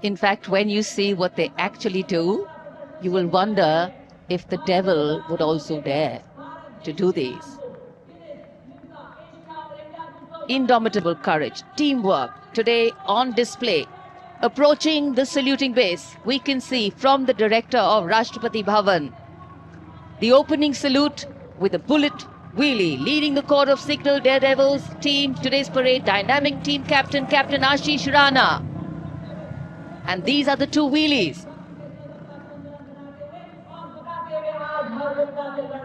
In fact, when you see what they actually do, you will wonder if the devil would also dare to do these. Indomitable courage, teamwork, today on display. Approaching the saluting base, we can see from the director of Rashtrapati Bhavan, the opening salute with a bullet wheelie, leading the Corps of Signal Daredevils team, today's parade, dynamic team captain, Captain Ashish Rana. And these are the two wheelies.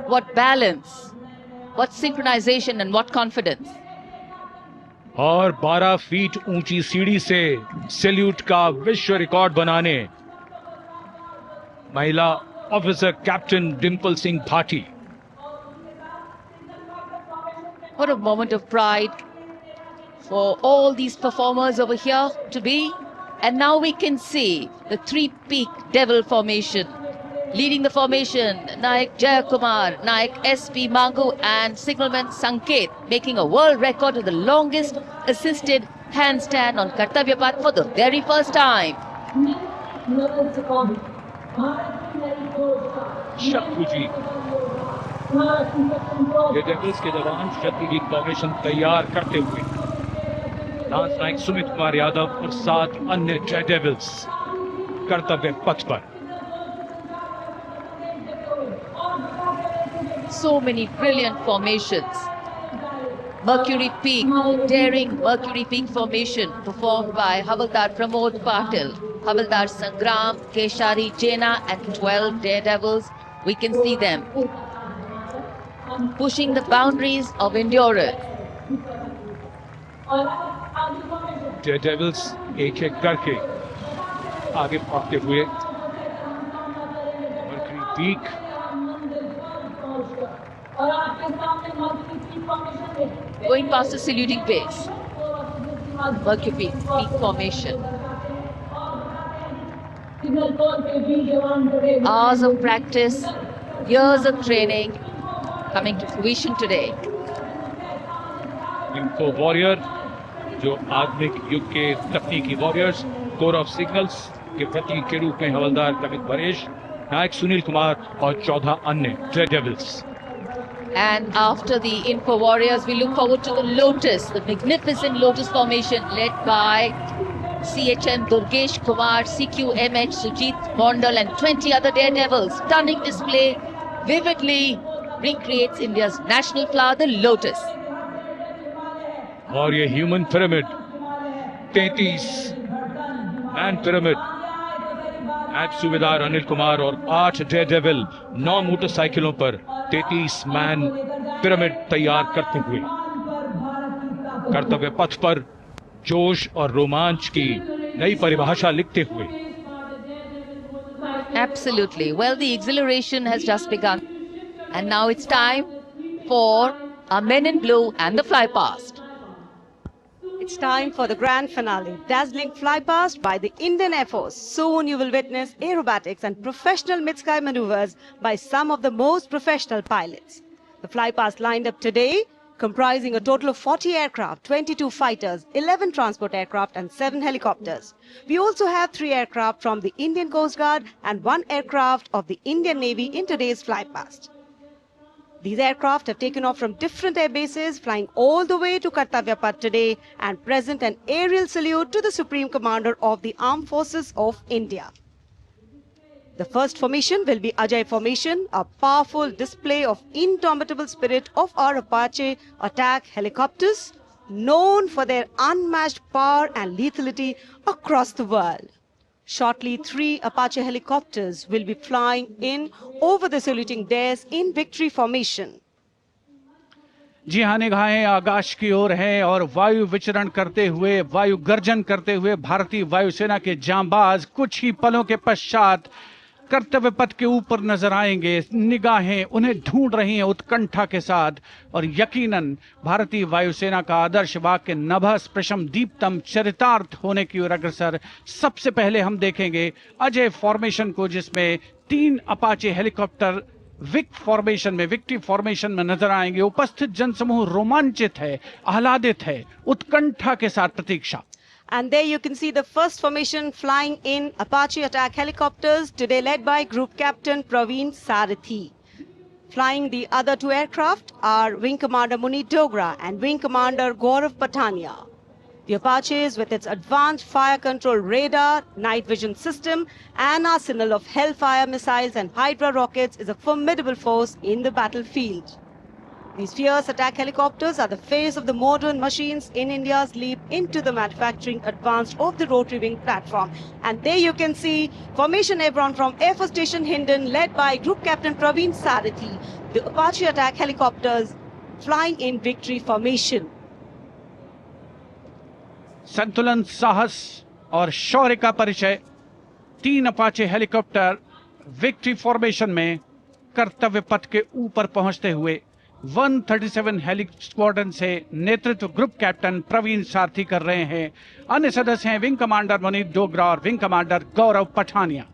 What balance, what synchronization and what confidence. और 12 feet ऊंची सीढ़ी से salute का विश्व record बनाने महिला officer captain Dimple Singh Bhati. What a moment of pride for all these performers over here to be. And now we can see the three-peak devil formation. Leading the formation, Naik Jayakumar, Naik S.P. Mangu and signalman Sanket, making a world record of the longest assisted handstand on Kartavya Path for the very first time. शत्रु जी, ये devils के जवान शत्रु जी formation तैयार करते हुए lance नायक सुमित कुमार यादव और 7 अन्य जय डेविल्स कर्तव्य पथ पर. So many brilliant formations. Mercury Peak, daring Mercury Peak formation performed by Havaldar Pramod Patil, Havaldar Sangram, Keshari Jena and 12 daredevils. We can see them pushing the boundaries of endurance. Devils एक एक करके आगे बढ़ते हुए Mercury peak going past the saluting base. Mercury Peak formation. Hours of practice, years of training coming to fruition today. इनको warrior जो आधुनिक युग के तकनीकी वॉरियर्स कोर ऑफ सिग्नल्स के प्रतीक के रूप में हवलदार कमित परेश, नायक सुनील कुमार और 14 अन्य जय devils. And after the Info Warriors, we look forward to the Lotus, the magnificent Lotus formation led by CHM Durgesh Kumar, CQMH Sujit Mondal and 20 other daredevils. Stunning display vividly recreates India's national flower, the Lotus. और ये human pyramid 33 man pyramid नायब सूबेदार अनिल कुमार और 8 Daredevil 9 मोटरसाइकिलों पर 33 man pyramid तैयार करते हुए कर्तव्य पथ पर जोश और रोमांच की नई परिभाषा लिखते हुए. Absolutely. Well, the exhilaration has just begun. And now it's time for our men in blue and the fly past. It's time for the grand finale, dazzling fly past by the Indian Air Force. Soon you will witness aerobatics and professional mid-sky maneuvers by some of the most professional pilots. The fly past lined up today, comprising a total of 40 aircraft, 22 fighters, 11 transport aircraft and 7 helicopters. We also have 3 aircraft from the Indian Coast Guard and 1 aircraft of the Indian Navy in today's fly past. These aircraft have taken off from different air bases, flying all the way to Kartavya Path today and present an aerial salute to the Supreme Commander of the Armed Forces of India. The first formation will be Ajay Formation, a powerful display of indomitable spirit of our Apache attack helicopters, known for their unmatched power and lethality across the world. Shortly, 3 Apache helicopters will be flying in over the saluting dais in victory formation. जी हाँ, निगाहें आकाश की ओर हैं और वायु विचरण करते हुए, वायु गर्जन करते हुए भारतीय वायुसेना के जांबाज कुछ ही पलों के पश्चात कर्तव्य पथ के ऊपर नजर आएंगे. निगाहें उन्हें ढूंढ रही हैं उत्कंठा के साथ और यकीनन भारतीय वायुसेना का आदर्श वाक्य नभः स्पृशम दीप्तम चरितार्थ होने की ओर अग्रसर. सबसे पहले हम देखेंगे अजय फॉर्मेशन को, जिसमें 3 अपाचे हेलीकॉप्टर विक्ट्री फॉर्मेशन में नजर आएंगे. उपस्थित जनसमूह रोमांचित है, आह्लादित है, उत्कंठा के साथ प्रतीक्षा. And there you can see the first formation flying in Apache attack helicopters, today led by Group Captain Praveen Sarathi. Flying the other two aircraft are Wing Commander Munit Dogra and Wing Commander Gaurav Patania. The Apaches, with its advanced fire control radar, night vision system, and arsenal of Hellfire missiles and Hydra rockets, is a formidable force in the battlefield. These fierce attack helicopters are the face of the modern machines in India's leap into the manufacturing advance of the rotary wing platform. And there you can see Formation Airborne from Air Force Station Hindon, led by Group Captain Praveen Sarathi. The Apache attack helicopters flying in victory formation. संतुलन, साहस और शौर्य का परिचय 3 Apache helicopter victory formation में कर्तव्य पथ के ऊपर पहुंचते हुए 137 हेली स्क्वाड्रन से नेतृत्व ग्रुप कैप्टन प्रवीण सारथी कर रहे हैं। अन्य सदस्य हैं विंग कमांडर मुनीत डोगरा और wing commander Gaurav Pathania.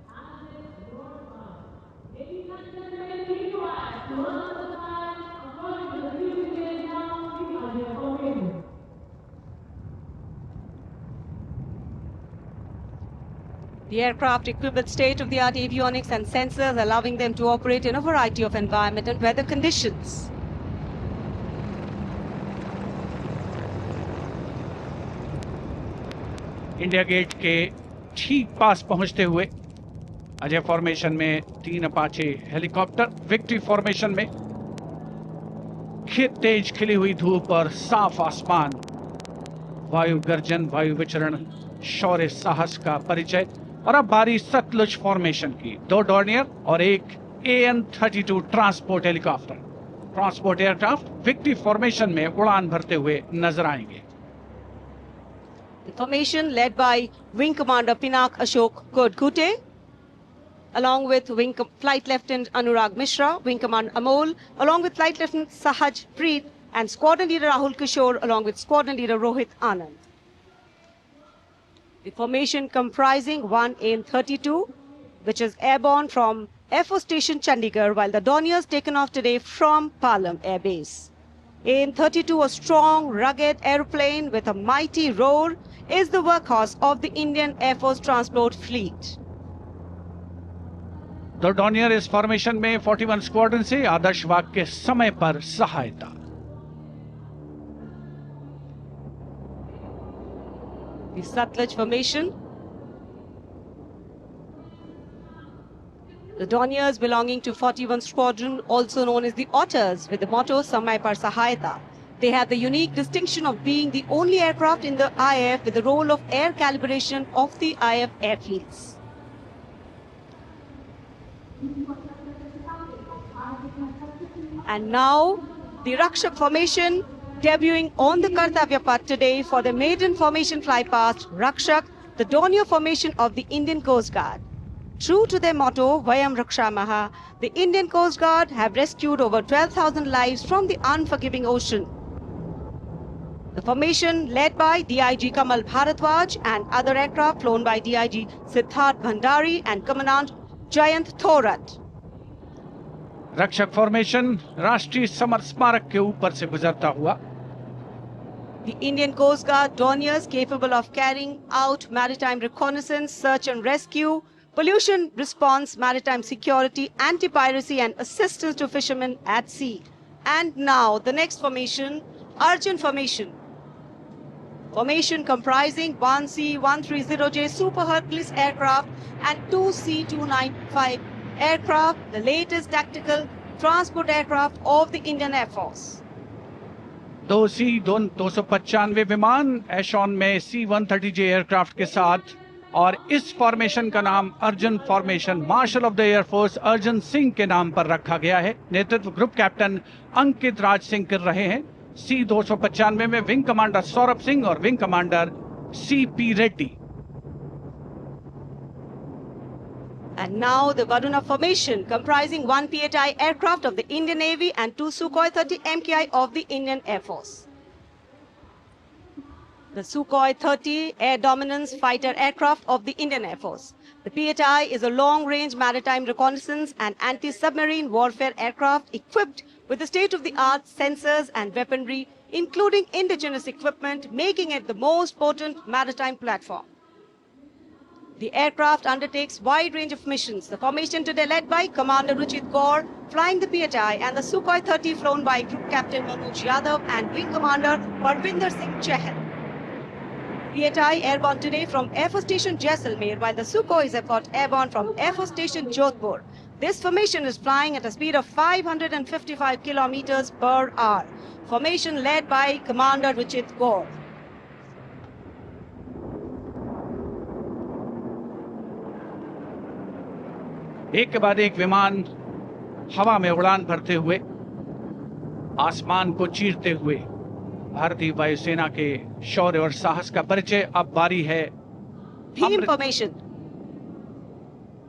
The aircraft equipped with state-of-the-art avionics and sensors, allowing them to operate in a variety of environment and weather conditions. India Gate के ठीक पास पहुंचते हुए अजय फॉर्मेशन में 3 अपाचे हेलीकॉप्टर विक्ट्री फॉर्मेशन में तेज खिली हुई धूप और साफ आसमान, वायु गर्जन, वायु विचरण, शौर्य साहस का परिचय। और अब बारी सतलुज फॉर्मेशन की। 2 डॉर्नियर और एक AN-32 transport helicopter, transport aircraft victory formation में उड़ान भरते हुए नजर आएंगे। The formation led by Wing Commander Pinak Ashok Kodkute, along with Flight Lieutenant Anurag Mishra, Wing Commander Amol, along with Flight Lieutenant Sahaj Preet, and Squadron Leader Rahul Kishore, along with Squadron Leader Rohit Anand. The formation comprising 1 AN-32, which is airborne from Air Force Station Chandigarh, while the Dorniers taken off today from Palam Air Base. AN-32, a strong, rugged aeroplane with a mighty roar, is the workhorse of the Indian Air Force transport fleet. दो Dornier इस formation में 41 squadron से आदर्श वाक के समय पर सहायता। The Satluj formation. The Dorniers belonging to 41 Squadron, also known as the Otters, with the motto Samay Par Sahayata. They have the unique distinction of being the only aircraft in the IAF with the role of air calibration of the IAF airfields. And now, the Rakshak formation debuting on the Kartavya Path today for the maiden formation fly past Rakshak, the Dornier formation of the Indian Coast Guard. True to their motto, Vayam Rakshamaha, the Indian Coast Guard have rescued over 12,000 lives from the unforgiving ocean. The formation led by DIG Kamal Bharadwaj and other aircraft flown by DIG Siddharth Bhandari and Commandant Jayant Thorat. रक्षक formation राष्ट्रीय summer स्मारक के ऊपर से गुजरता हुआ। The Indian Coast Guard Dorniers capable of carrying out maritime reconnaissance, search and rescue, pollution response, maritime security, anti-piracy and assistance to fishermen at sea. And now the next formation, Arjun formation. Formation comprising 1 C-130J Super Hercules aircraft and 2 C-295 aircraft, the latest tactical transport aircraft of the Indian Air Force. 2 C-295 विमान एशॉन में C-130J aircraft के साथ, और इस formation का नाम Arjun formation marshal of the air force Arjun Singh के नाम पर रखा गया है। नेतृत्व ग्रुप कैप्टन अंकित राज सिंह कर रहे हैं। C-295 में विंग कमांडर सौरभ सिंह और wing commander CP Reddy. And now the Varuna formation comprising 1 PHI aircraft of the Indian Navy and 2 Sukhoi 30 MKI of the Indian Air Force. The Sukhoi 30 air dominance fighter aircraft of the Indian Air Force. The PHI is a long-range maritime reconnaissance and anti-submarine warfare aircraft equipped with the state-of-the-art sensors and weaponry including indigenous equipment, making it the most potent maritime platform. The aircraft undertakes wide range of missions. The formation today led by Commander Ruchit Kaur, flying the PHI, and the Sukhoi 30 flown by Group Captain Manoj Yadav and Wing Commander Parvinder Singh Chahal. PHI airborne today from Air Force Station Jaisalmer, while the Sukhois have got airborne from Air Force Station Jodhpur. This formation is flying at a speed of 555 kilometers per hour. Formation led by Commander Ruchit Kaur. एक के बाद एक विमान हवा में उड़ान भरते हुए, आसमान को चीरते हुए भारतीय वायुसेना के शौर्य और साहस का परिचय। अब बारी है Beam formation.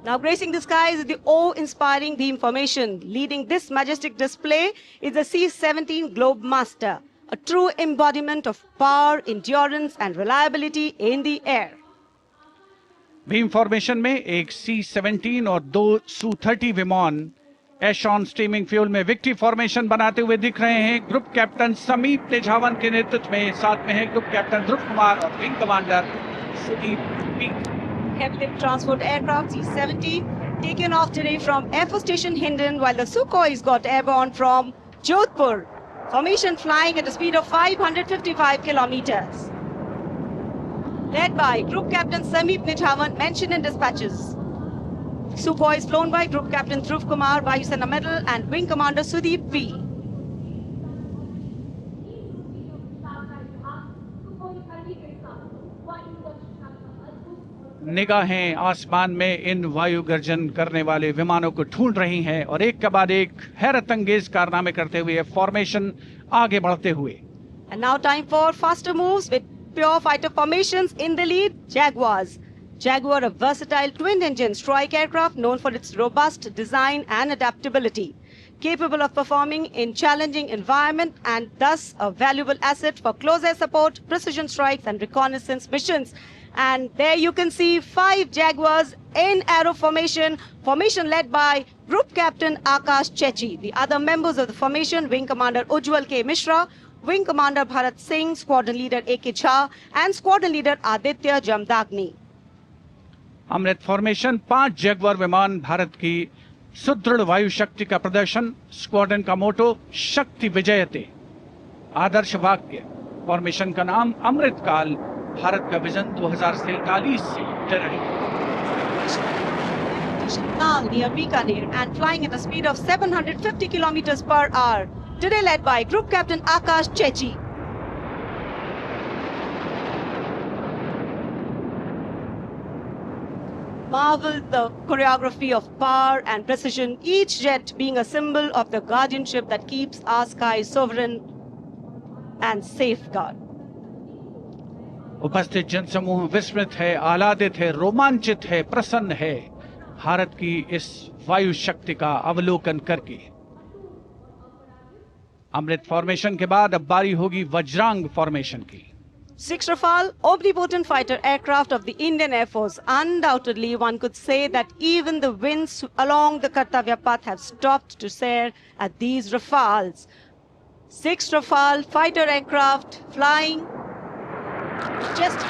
Now gracing the skies is the awe-inspiring beam formation. Leading this majestic display is the C-17 Globemaster, a true embodiment of power, endurance and reliability in the air. Bhim formation में एक C-17 और 2 Su-30 विमान एशॉन steaming fuel में victory formation बनाते हुए दिख रहे हैं। ग्रुप कैप्टन समीप तेजावन के नेतृत्व में, साथ में है ग्रुप कैप्टन ध्रुव कुमार और wing commander Sudeep P. Heavy transport aircraft C-17 taken off today from Air Force Station Hindon, while the Sukhois got airborne from Jodhpur. Formation flying at a speed of 555 kilometers. Led by Group Captain Sameep Nithawan, mentioned in dispatches. Sukhois flown by Group Captain Dhruv Kumar, Vayusena Medal, and Wing Commander Sudeep P. निगाहें आसमान में इन वायु गर्जन करने वाले विमानों को ढूंढ रही हैं और एक के बाद एक हैरत अंगेज कारनामे करते हुए फॉर्मेशन आगे बढ़ते हुए। And now time for faster moves with pure fighter formations. In the lead, Jaguars. Jaguar, a versatile twin-engine strike aircraft known for its robust design and adaptability, capable of performing in challenging environment and thus a valuable asset for close air support, precision strikes and reconnaissance missions. And there you can see 5 Jaguars in arrow formation, formation led by Group Captain Akash Chechi. The other members of the formation, Wing Commander Ujjwal K. Mishra, Wing Commander Bharat Singh, Squadron Leader A.K. Jha and Squadron Leader Aditya Jamdagni. Amrit formation 5 Jaguar विमान, भारत की सुदृढ़ वायु शक्ति का प्रदर्शन। Squadron का मोटो शक्ति विजयते, आदर्श वाक्य। फॉर्मेशन का नाम अमृत काल, भारत का विजन 2047 से डरे। Near Bikaner and flying at a speed of 750 kilometers per hour. Today led by Group Captain Akash Chechi. Marvel the choreography of power and precision, each jet being a symbol of the guardianship that keeps our skies sovereign and safeguard. उपस्थित जनसमूह विस्मित है, आह्लादित है, रोमांचित है, प्रसन्न है भारत की इस वायु शक्ति का अवलोकन करके। अमृत फॉर्मेशन के बाद अब बारी होगी वज्रांग फॉर्मेशन की। 6 Rafale, omnipotent fighter aircraft of the Indian Air Force. Undoubtedly, one could say that even the winds along the Kartavya path have stopped to stare at these Rafales. 6 Rafale fighter aircraft flying just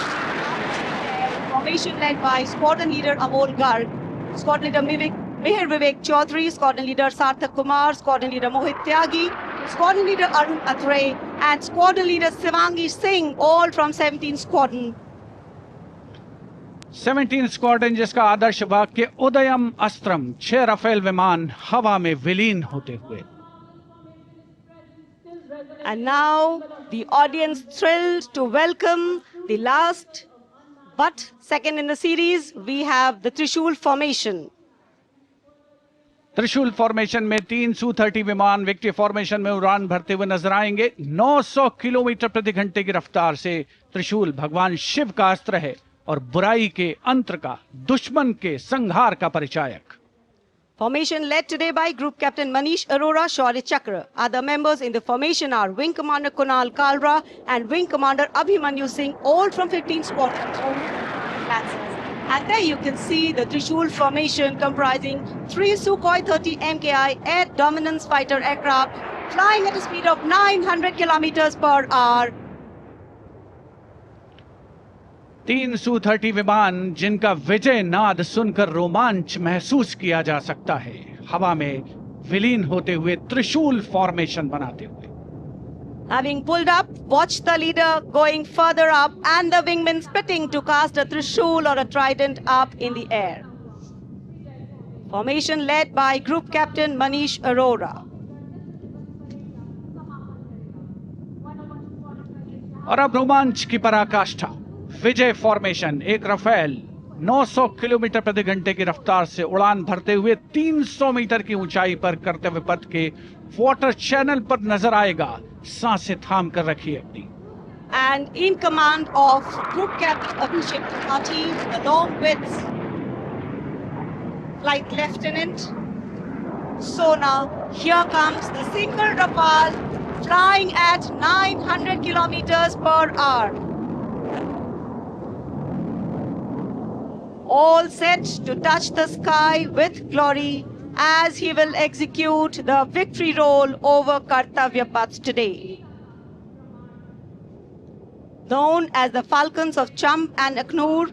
formation led by Squadron Leader Amol Garg, Squadron Leader Mihir Vivek Chaudhary, Squadron Leader Sarthak Kumar, Squadron Leader Mohit Tyagi, Squadron Leader Arun Athre and Squadron Leader Sivangi Singh, all from 17 Squadron. 17 squadron जिसका आदर्श वाक्य उदयम अस्त्रम, 6 Rafale विमान हवा में विलीन होते हुए। And now the audience thrilled to welcome the last but second in the series. We have the Trishul formation. त्रिशूल formation में 3 Su-30 विमान विक्ट्री फॉर्मेशन में उड़ान भरते हुए नजर आएंगे। 900 किलोमीटर प्रति घंटे की रफ्तार से त्रिशूल भगवान शिव का अस्त्र है और बुराई के अंत का, दुश्मन के संहार का परिचायक। Formation led today by Group Captain Manish Arora, Shaurya Chakra. Other members in the formation are Wing Commander Kunal Kalra and Wing Commander Abhimanyu Singh, all from 15 Squadron. And there you can see the Trishul formation comprising 3 Sukhoi 30 MKI air dominance fighter aircraft flying at a speed of 900 kilometers per hour. 3 Su-30 विमान जिनका विजय नाद सुनकर रोमांच महसूस किया जा सकता है, हवा में विलीन होते हुए त्रिशूल फॉर्मेशन बनाते हुए। Having pulled up, watch the leader going further up and the wingmen splitting to cast a trishul or a trident up in the air. Formation led by Group Captain Manish Arora. और अब रोमांच की पराकाष्ठा, विजय formation. एक Rafale 900 kilometre प्रति घंटे की रफ्तार से उड़ान भरते हुए 300 मीटर की ऊंचाई पर कर्तव्य पथ के वाटर चैनल पर नजर आएगा। सांसें थाम कर रखिए अपनी। And in command of Group Captain Abhishek Tripathi, along with Flight Lieutenant Sona, here comes the single Rafale flying at 900 kilometers per hour. All set to touch the sky with glory as he will execute the victory roll over Kartavya Path today. Known as the Falcons of Champ and Aknoor,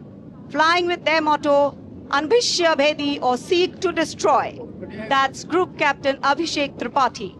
flying with their motto, Anbhishya Bhedi or Seek to Destroy. That's Group Captain Abhishek Tripathi.